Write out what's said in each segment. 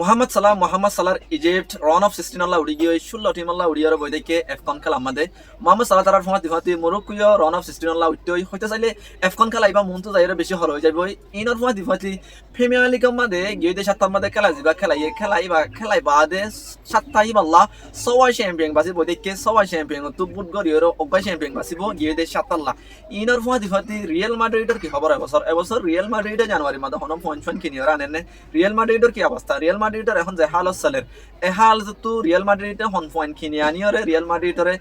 Mohammad Salah Egypt round of 16 উড়ি গিয়ে 16 team উড়িয়ার বই দেখে এফকন খেলা আমাদের মোহাম্মদ সালাহ তারার ফমাতি ফাতি মরক্কো রান অফ 16 উঠতে হইতে চাইলে এফকন খেলা ইবা মন তো যাইরে বেশি হর হয়ে যাইব ইনর ফমাতি ফাতি প্রিমিয়ার লিগ আমাদের গিয়ে দে সাতটা আমাদের খেলা জিবা খেলাই বাদে সাতটা ইবাল্লা সওয়া চ্যাম্পিয়ন বাসি বই দেখে সওয়া চ্যাম্পিয়ন তো বুট গরিয়র অগবা চ্যাম্পিয়ন বাসিব গিয়ে দে সাতটা ইনর ফমাতি ফাতি রিয়াল মাদ্রিদের কি খবর এবছর রিয়াল মাদ্রিদে জানুয়ারি মাসে হনম পয়েন্ট কিনিয়ে আনেন রিয়াল মাদ্রিদের কি অবস্থা রিয়াল মাদ্রিদের এখন যে হাল চলের এই হাল যত রিয়াল মাদ্রিদে হন পয়েন্ট কিনিয়ে আনিয়রে রিয়াল মাদ্রিদরে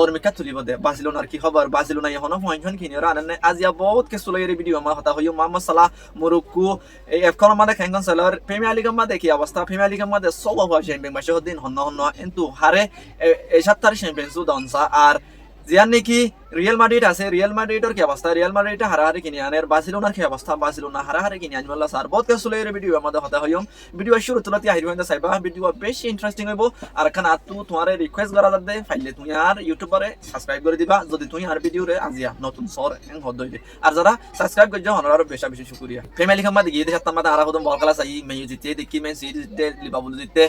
অর্মিকা তুলিব দে বার্সেলোনার কি খবর বার্সেলোনা এখন পয়েন্ট কিনিয়ে আনেন আজি বহুত কিছু লইরে ভিডিও আমার কথা হইও মোহাম্মদ সালাহ মরক্কো এই এফকন আমাদের খেঙ্গন সেলর প্রিমিয়ার লিগ আমাদের কি অবস্থা প্রিমিয়ার লিগ আমাদের সব হওয়া চ্যাম্পিয়ন মাসে দিন হন কিন্তু হারে এই সাতটার চ্যাম্পিয়ন সুদানসা আর জিয়ান নাকি রিয়াল মাদ্রিদ আছে রিয়াল মাদ্রিদের কি অবস্থা রিয়াল মাদ্রিদ হারাহারি কিনে আনে বার্সেলোনার কি অবস্থা বার্সেলোনা হারাহারি কিনে আনবে আল্লাহ স্যার বহুত কিছু লইরে ভিডিও আমাদের হতা হইম ভিডিও শুরু তুলতে আহির হইন্দা চাইবা ভিডিও বেশি ইন্টারেস্টিং হইব আর খান আতু তোমারে রিকোয়েস্ট করা যাবে ফাইলে তুমি আর ইউটিউবারে সাবস্ক্রাইব করে দিবা যদি তুমি আর ভিডিওরে আজিয়া নতুন সর এং হদ হইলে আর যারা সাবস্ক্রাইব করছো হনর বেশি বেশি শুকরিয়া ফ্যামিলি খামাদ গিয়ে দেখাত আমাদের আর হদম বল খেলা চাই মেই জিতে দেখি মেই সিরিজ জিতে লিভারপুল জিতে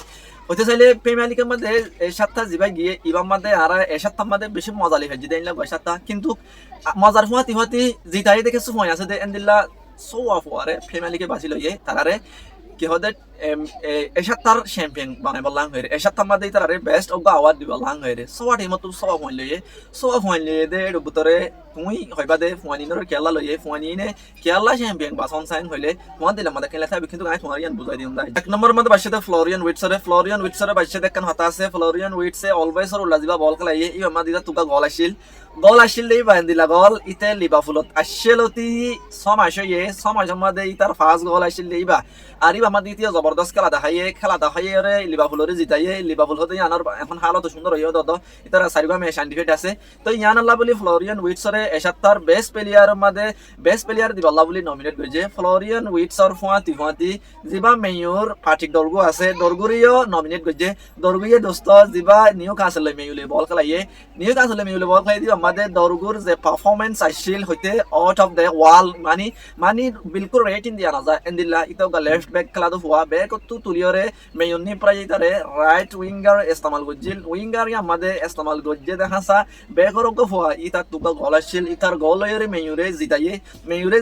হইতে চাইলে প্রিমিয়ার লিগের মধ্যে এই সাতটা জিবা গিয়ে ইবাম মধ্যে আর এই সাতটা মধ্যে বেশি মজা লিখে জিতে আনলা সাতটা কিন্তু মজার হুয়াতি জিতাই দেখে সময় আছে দে এন্দিল্লা সোয়া ফুয়ারে প্রিমিয়ার লিগে বাঁচি লইয়ে তারারে কি হদে এসাত্তার চ্যাম্পিয়ন বানাই বললাম হয়ে এসাত্তার মধ্যে তারারে বেস্ট অফ দ্য অ্যাওয়ার্ড দিব লাং হয়ে সোয়া টিম তো সোয়া পয়েন্ট লইয়ে দে এর ভিতরে তুমি হইবা দে ফুয়ানিনর কেলা লইয়ে ফুয়ানিনে কেলা চ্যাম্পিয়ন বাসন সাইন হইলে তোমার দিলাম আমাদের খেলা থাকবে কিন্তু গায় তোমার ইয়ান বুঝাই দিম দাই এক নম্বর মধ্যে বাসিতে ফ্লোরিয়ান উইটসরে বাসিতে কেন হতা আছে ফ্লোরিয়ান উইটসে অলওয়েজ আর উল্লা দিবা বল খেলাইয়ে ই আমা দিদা তুকা গোল আসিল দেই বান দিলা গোল ইতে লিভারপুলত আসেলতি সমাজ হইয়ে সমাজ মধ্যে ইতার ফার্স্ট গোল আসিল দেইবা আর ই আমা দ্বিতীয় জবরদস্ত খেলা দেখাইয়ে রে লিভারপুলরে জিতাইয়ে লিভারপুল হতে ইয়ানোর এখন হালত সুন্দর হইও দদ ইতার চারিবা ম্যাচ সার্টিফিকেট আছে তো ইয়ান আল্লাহ বলি ফ্লোরিয়ান উইটসরে এসাত্তার বেস্ট প্লেয়ার দিব আল্লাহ বলি নমিনেট করেছে ফ্লোরিয়ান উইটসর ফুয়াতি জিবা মেয়র পার্টিক দর্গু আছে দর্গুরিও নমিনেট করেছে দর্গুয়ে দোস্ত জিবা নিউ কাসলে মেয়ুলে বল খেলাইয়ে বল খেলাই দিব আমাদের দর্গুর যে পারফরমেন্স আসছিল হইতে আউট অফ দ্য ওয়াল মানি বিলকুল রেটিং দিয়া না যায় এন্দিল্লা ইতোগা লেফট ব্যাক খেলা তো হুয়া ব্যাক তো তুলিয়রে মেয়ুনি প্রায় ইতারে রাইট উইঙ্গার ইস্তেমাল করছিল উইঙ্গার আমাদের ইস্তেমাল করছে দেখাসা ব্যাকর হুয়া ইতা তুকা গোল আসছিল ইতার গোল হইরে মেয়ুরে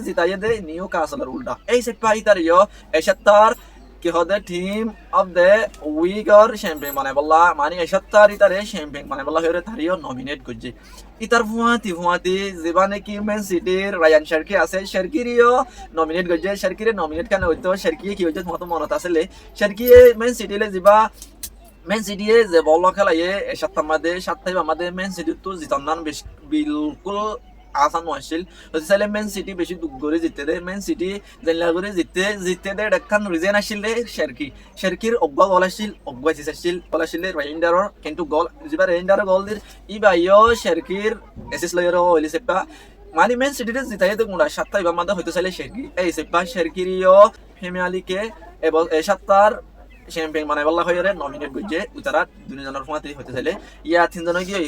জিতাইয়ে দে নিউ কাসলের উল্টা এই সেপা ইতার এসাত্তার কি হদে টিম অফ দ্য উইগার চ্যাম্পিয়ন মানে এসাত্তার ইতারে চ্যাম্পিয়ন মানে বলা হইরে তারিও নমিনেট করছে ইতার ফুয়াতি যেবানে কি মেন সিটির রায়ান শার্কি আছে শার্কিরিও নমিনেট করছে শার্কিরে নমিনেট কেন হইতো শার্কি কি হইতো তোমার মনত আসলে শার্কি মেন সিটিলে যাবা মেন সিটি যে বল খেলাইয়ে সাতটাই আমাদের মেন সিটি তো জিতান বিলকুল আসান আসছিল চাইলে মেন সিটি বেশি দুঃখ করে জিততে দেয় মেন সিটি জেলা করে জিততে দেয় একখান রিজেন আসছিল শেরকির অব্বা গল আসছিল গল আসছিল রেইন্ডারর কিন্তু গল যেবার রেইন্ডারর গল দির ইবাইও শেরকির এসিস লয়ার হইলি সেপা মানে মেন সিটিতে জিতাই তো গুণা সাতটা ইবা মাদা হইতে চাইলে শেরকি এই সেপা শেরকিরিও ফেমিয়ালিকে এবং এই সাতটার চ্যাম্পিয়ন মানে বলা হয়ে নমিনেট করছে তারা দুজনের ফমাতি হইতে চাইলে ইয়া তিনজন গিয়ে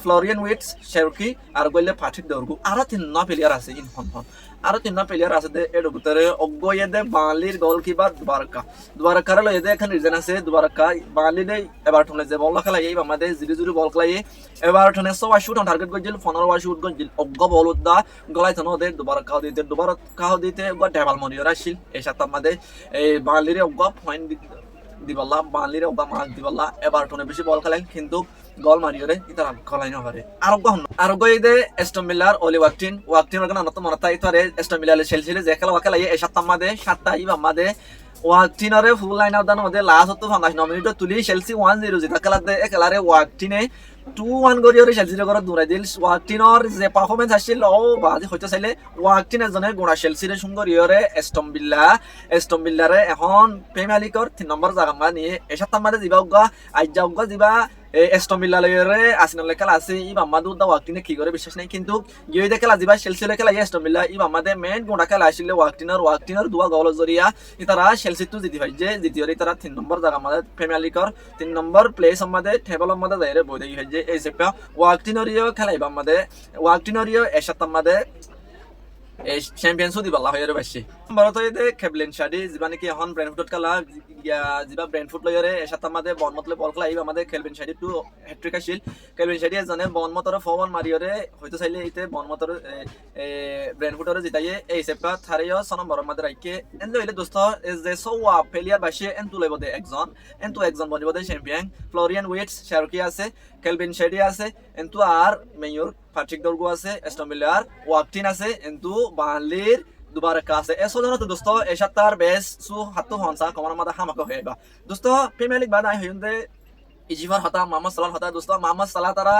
ফ্লোরিয়ান উইটস শেরকি আর গইলে পাঠিক দর্গু আরো তিন প্লেয়ার আছে এর ভিতরে অজ্ঞয়ে দে বাঙালির গোলকিপার দুবারকার লয়ে দে এখন রিজন আছে দুবারকা বাঙালি দে এভারটনে যে বল খেলাই এই আমাদের জিরি বল খেলাই এভারটনে 6 শুট অন টার্গেট করছিল 15 শুট করছিল অজ্ঞ বল উদ্দা গলাই থনো দে দুবারকা দিতে টেবল মরিয়র আসছিল এই সাথে আমাদের এই বাঙালির অজ্ঞ পয়েন্ট দিবাল্লা বাঙালির অজ্ঞ মার্ক দিবাল্লা এভারটনে বেশি বল খেলেন কিন্তু গল মারিয়রে ইতার খলাই না পারে আরোগ্য ইদে এস্টন ভিল্লার অলি ওয়াকটিনের কারণে নত মনতা ইতারে এস্টন ভিল্লার চেলসিলে যে খেলা এই সাতটা ইবা মাদে ওয়াকটিনরে ফুল লাইন আউট দান মধ্যে লাস্ট হতো 59 মিনিট তুলি চেলসি 1-0 জিতা খেলারে ওয়াকটিনে 2-1 গরিয়রে চেলসির ঘর দূরাই দিল ওয়াকটিনর যে পারফরমেন্স আসছিল ও বাজি হইতে চাইলে ওয়াকটিন এজনের গুণা চেলসির সুন্দর ইয়রে এস্টন ভিল্লারে এখন প্রিমিয়ার লিগর 3 নম্বর জায়গা নিয়ে এই সাতটা মাদে জিবা এস্টন ভিল্লা লয়রে আসিনালে খেলা আছে ইবা মাদু দা ওয়াকটিনে কি করে বিশ্বাস নাই কিন্তু গিয়ে খেলা দিবা চেলসিলে খেলা এস্টন ভিল্লা ইবা মাদে মেন গুণা খেলা আসলে ওয়াকটিনর দুয়া গোল জরিয়া ইতারা চেলসি তো জিতি ভাই যে জিতিয়রে তারা 3 নম্বর জায়গা মাদে প্রিমিয়ার লিগর 3 নম্বর প্লেস আমাদের টেবল আমাদের যাইরে বই দেখি যে এই সেপা ওয়াকটিনরিও খেলাইবা আমাদের ওয়াকটিনরিও এসাত আমাদের এই চ্যাম্পিয়নস দিবা আল্লাহ হইরে বাসি ভারতে খেবলেন শাডি যিবা নাকি এখন ব্ৰেণ্টফুডত খেলা যিবা ব্ৰেণ্টফুড লৈৰে এসাত আমাদের বনমতলে বল খেলা আহিব আমাদের খেলবেন শাডি টু হ্যাট্রিক আসিল খেলবেন শাডি এজনে বনমতর ফোন মারিয়রে হয়তো চাইলে ইতে বনমতর ব্ৰেণ্টফুডরে জিতাইয়ে এই সেপা থারিও 6 নম্বর আমাদের রাইকে এন্ড হইলে দোস্ত ইজ দে সো ফেলিয়ার বাসে এন্ড তুলে বদে একজন বনিব দে চ্যাম্পিয়ন ফ্লোরিয়ান উইটস শারকি আছে খেলবেন শাডি আছে এন্টু আর মেয়র পাট্রিক দর্গো আছে এস্টন ভিলার ওয়াকটিন আছে এন্টু বানলির দুবার কাছে এসো জন তো দোস্ত এসাতার বেস সু হাতু হনসা কমন মাদা হামাকে হইবা দোস্ত প্রিমিয়ার লিগ বাদা হইন্দে ইজিভার হতা মোহাম্মদ সালাহ হতা দোস্ত মোহাম্মদ সালাহ তারা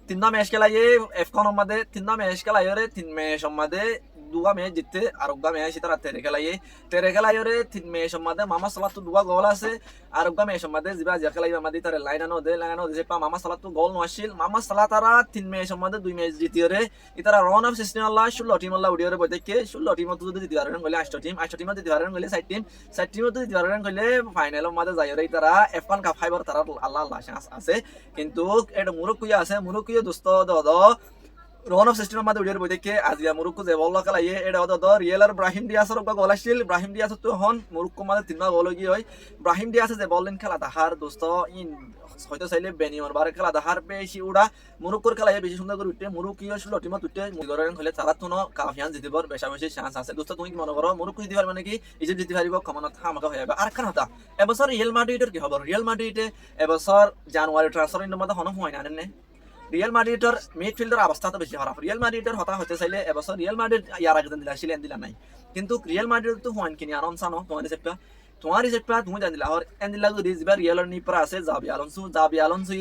3 ম্যাচ খেলাইয়ে এফকন মাদে 3 ম্যাচ খেলাইরে 3 ম্যাচ মাদে 2 ম্যাচ জিততে আর 1 ম্যাচ তারা তেরে খেলাইরে 3 ম্যাচ মাদে মোহাম্মদ সালাহ তো 2 গোল আছে আর 1 ম্যাচ মাদে জিবা যা খেলাইবা মাদে তারে লাইনানো দে পা মোহাম্মদ সালাহ তো গোল নছিল মোহাম্মদ সালাহ তারা 3 ম্যাচ মাদে 2 ম্যাচ জিতিয়রে ইতারা রান অফ 16 আল্লাহ 16 টিম আল্লাহ উডিয়রে বইতে 16 টিম যদি দিতে পারেন গলে 8 টিম দিতে পারেন গলে 7 টিম যদি দিতে পারেন গলে ফাইনাল মাদে যাইরে ইতারা এফকন কাপ ফাইবার তারা আল্লাহ চান্স আছে কিন্তু এটা মুরুকুয়া আছে মুরুকুয়া দোস্ত দ রন অফ সিস্টেমের মাঝে উড়িয়ে বই দেখে আজিয়া মুরুক্কো যে বল খেলাইয়ে এটা রিয়েল আর ব্রাহিম ডিয়াসের গোল আসছিল ব্রাহিম ডিয়াস তো হন মুরুক্কো মাঝে 3 গোল গিয়ে হয় ব্রাহিম ডিয়াস যে বল খেলা তাহার দোস্ত ইন হয়তো চাইলে বেনিয়র বারে খেলা তাহার বেশি উড়া মুরুক্কোর খেলাইয়ে বেশি সুন্দর করে উঠে মুরুক্কিও ছিল টিমত উঠে মুগরেন হলে তারা তো কাফিয়ান জিতিবার বেশি চান্স আছে দোস্ত তুমি কি মনে করো মুরুক্কো জিতে পারবে নাকি ইজিপ্ট জিতে পারিব কমনত হামাকা হয়ে যাবে আর কারণ হতা এবছর রিয়েল মাদ্রিদের কি খবর রিয়েল মাদ্রিদে এবছর জানুয়ারি ট্রান্সফার উইন্ডোর মধ্যে হন হয় না রিয়েল মাদ্রিদের মিডফিল্ডের অবস্থা তো বেশি খারাপ রিয়েল মাদ্রিদের হতা হতে চাইলে এবছর রিয়েল মাদ্রিদ ইয়ার আগে দিলা নাই কিন্তু রিয়েল মাদ্রিদ তো হুয়ান কিনি আনন্দ সানো তোমার রিসেপ্টা তুমি জানিলা আর এন্দিলা যদি জিবা রিয়েলর নি পরা আছে জাবি আলোনসো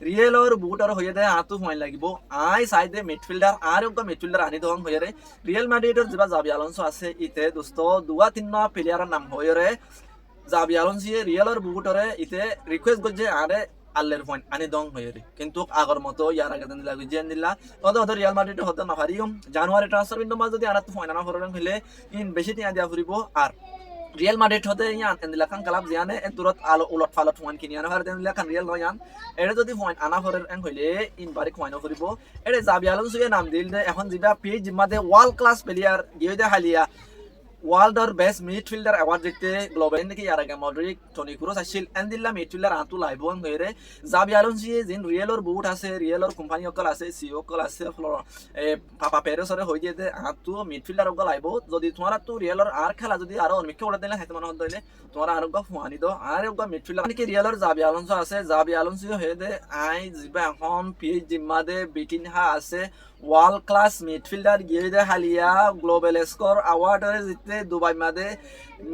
রিয়েলর বুটর হয়ে দেয় আতু হুয়ান লাগিব আই সাইডে মিডফিল্ডার আর ওগা মিডফিল্ডার আনি দং হয়ে রে রিয়েল মাদ্রিদের জিবা জাবি আলোনসো আছে ইতে দোস্ত 2-3 প্লেয়ারের নাম হয়ে রে জাবি আলোনসো রিয়েলর বুটরে ইতে রিকোয়েস্ট করছে আরে আল্লের পয়েন্ট আনি দং হয়ে কিন্তু আগর মতো ইয়ার আগে দিন লাগি জেন দিলা ওদের রিয়াল মাদ্রিদ হতে না পারিও জানুয়ারি ট্রান্সফার উইন্ডো মাঝে যদি আনাত পয়েন্ট আনা ফরন হইলে ইন বেশি টিয়া দিয়া ফুরিব আর রিয়াল মাদ্রিদ হতে ইয়ান এন্দিলা খান ক্লাব জিয়ানে তুরত আলো উলট ফালট পয়েন্ট কিনি আনা হারে দিলা খান রিয়াল নয়ান এটা যদি পয়েন্ট আনা ফরের এন হইলে ইন বারে পয়েন্ট ফুরিব এটা জাবি আলোনসো নাম দিল এখন জিবা পেজ জিমাদে ওয়ার্ল্ড ক্লাস প্লেয়ার গিয়ে দে হালিয়া ওয়ার্ল্ডর বেস্ট মিডফিল্ডার অ্যাওয়ার্ড জিততে গ্লোবাল নাকি ইয়ার আগে মডরিক টনি ক্রুস আসছিল এন্দিল্লা মিডফিল্ডার আতু লাইবন হইরে জাবি আলোনসো জিন রিয়েলর বুট আছে রিয়েলর কোম্পানি অকল আছে সিও অকল আছে পাপা পেরেসরে হই দিয়ে দে আতু মিডফিল্ডার অকল আইবো যদি তোমার তো রিয়েলর আর খেলা যদি আরো অনেক উড়া দিলে হাতে মনে হইলে তোমার আর গা ফুয়ানি দো আর গা মিডফিল্ডার নাকি রিয়েলর জাবি আলোনসো আছে জাবি আলোনসো হয়ে দে আই জিবা এখন পিএইচ জিম্মাদে বিটিনহা আছে ওয়ার্ল্ড ক্লাস মিডফিল্ডার গিয়ে দে হালিয়া গ্লোবাল স্কোর অ্যাওয়ার্ডে জিতে দুবাই মাদে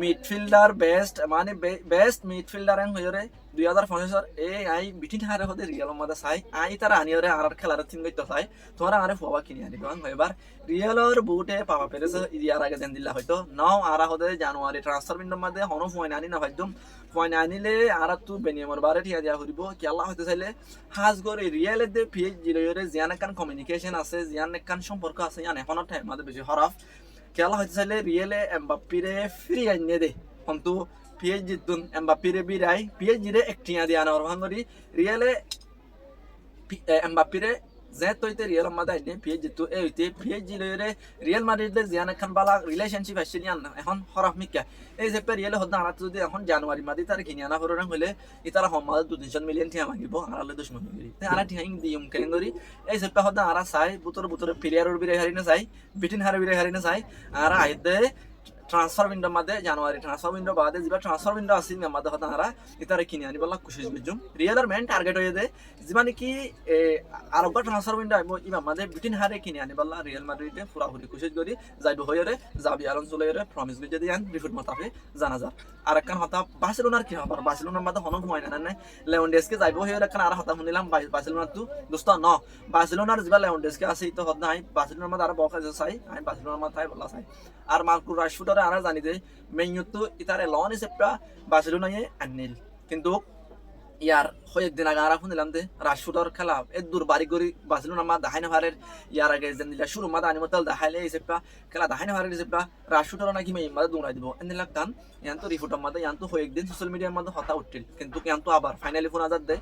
মিডফিল্ডার বেস্ট মানে বেস্ট মিডফিল্ডার হয়ে 2015 আই বিটিন হারে হতে রিয়েল মাদে চাই আই তারা আনিয়রে আর খেলার থিম করতে চাই তোমার আরে ফুয়া কিনে আনিব এবার রিয়েলর বুটে পাপা পেরেছে ইয়ার আগে দেন দিলা হয়তো নাও আর হতে জানুয়ারি ট্রান্সফার উইন্ডোর মধ্যে হনো পয়েন্ট আনি না ভাইদম পয়েন্ট আনিলে আর তু বেনিয়মর বারে ঠিয়া দিয়া হইব কি আল্লাহ হতে চাইলে হাজ করে রিয়েল দে পিএইচ জিরোরে জিয়ান কান কমিউনিকেশন আছে জিয়ান কান সম্পর্ক আছে ইয়ান এখনো টাইম মাদে বেশি হরাফ খেলা হইতে চাইলে রিয়েলে এমবাপ্পিরে ফ্রি আইনে দে কিন্তু পিএইচ জিতুন এমবাপ্পিরে বিরাই পিএইচ জিরে একটিয়া দিয়া না ভাঙরি রিয়েলে এমবাপ্পিরে যে তইতে রিয়েল মাদে আইনে পিএইচ জিতু এই হইতে পিএইচ জিরে রিয়েল মাদ্রিদের জিয়ান খান বালা রিলেশনশিপ আসছিল ইয়ান এখন হরাফ মিকা এই যে রিয়েলে হদা আনাত যদি এখন জানুয়ারি মাদি তার কিনি আনা ফরন হইলে ইতারা হমাদ 2-3 মিলিয়ন টিয়া মাগিব আরালে দুশমন হইরি তে আরা টিয়া ইং দিয়ম কেঙ্গরি এই যে হদা আরা চাই বুতরে প্লেয়ারর বিরে হারি না চাই বিটিন হারে বিরে হারি না চাই আর আইতে ট্রান্সফার উইন্ডো মাদে জানুয়ারি ট্রান্সফার উইন্ডো বাদে যিবা ট্রান্সফার উইন্ডো আসিল মাদে হতা আরা ইতারে কিনি আনি বলা কোশিশ বিজুম রিয়েলর মেন টার্গেট হয়ে দে যিবা নাকি আর একটা ট্রান্সফার উইন্ডো আইবো ইবা মাদে বিটিন হারে কিনি আনি বলা রিয়েল মাদ্রিদে পুরা পুরি কোশিশ করি যাইবো হইরে জাবি আলোনসো লইরে প্রমিস গজে দিয়ান রিফুট মাতাফে জানা যা আর একখান হতা বার্সেলোনার কি হবে বার্সেলোনার মাদে হনো হয় না না লেওন্ডেসকে যাইবো হইরে একখান আর হতা শুনিলাম বার্সেলোনার তো দোস্ত ন বার্সেলোনার যিবা লেওন্ডেসকে আছে তো হদ নাই বার্সেলোনার মাদে আর বকা চাই আমি বার্সেলোনার মাথায় বলা চাই আর মার্কো রাশফোর্ডের আরা জানি দে মেইয়তো ইতারে লন হিসেবটা বার্সেলোনায় আননিল কিন্তু ইয়ার কয়েকদিন আগে আর শুনিলাম দে রাশফোর্ডের খেলা দূর বাড়ি করি বার্সেলোনার মা দেখাই না পারে ইয়ার আগে যেন দিলা শুরু মাদা আনিমতাল দেখাইলে হিসেবটা খেলা দেখাই না পারে হিসেবটা রাশফোর্ডের নাকি মেই মাদে দৌড়াই দিব এনে লাগতাম ইয়ান তো রিফোর্টের মাদে ইয়ান তো কয়েকদিন সোশ্যাল মিডিয়ার মধ্যে হতা উঠছিল কিন্তু ইয়ান তো আবার ফাইনালি ফোন আজাদ দে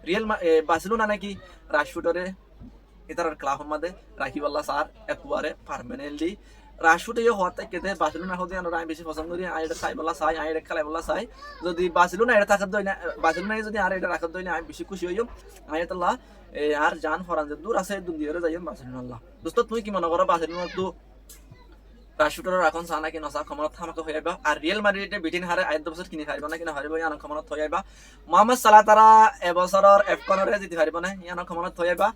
রিয়েল বার্সেলোনা নাকি রাশফোর্ডের ইতার ক্লাবের মধ্যে রাখিবাল্লা স্যার একবারে পার্মানেন্টলি রাশুটে হওয়ার থেকে বার্সেলোনা হতে আমি বেশি পছন্দ করি আর এটা চাই বলা চাই আর এটা খেলাই বলা চাই যদি বার্সেলোনা এটা থাকার দই না বার্সেলোনা যদি আর এটা রাখার দই না আমি বেশি খুশি হইম আমি এটা আর জান ফরান যে দূর আছে দূর দিয়ে যাই বার্সেলোনা দোস্ত তুই কি মনে করো বার্সেলোনা তো রাশুটার এখন চা নাকি নচা ক্ষমতা আমাকে হয়ে যাবা আর রিয়েল মাদ্রিদে বিটিন হারে 8 বছর কিনে হারিব না কিনা হারিব ইয়ান ক্ষমতা হয়ে যাবা মোহাম্মদ সালাহ তারা এবছৰৰ এফকনৰে জিতি হাৰিব না ইয়ান ক্ষমতা হয়ে যাবা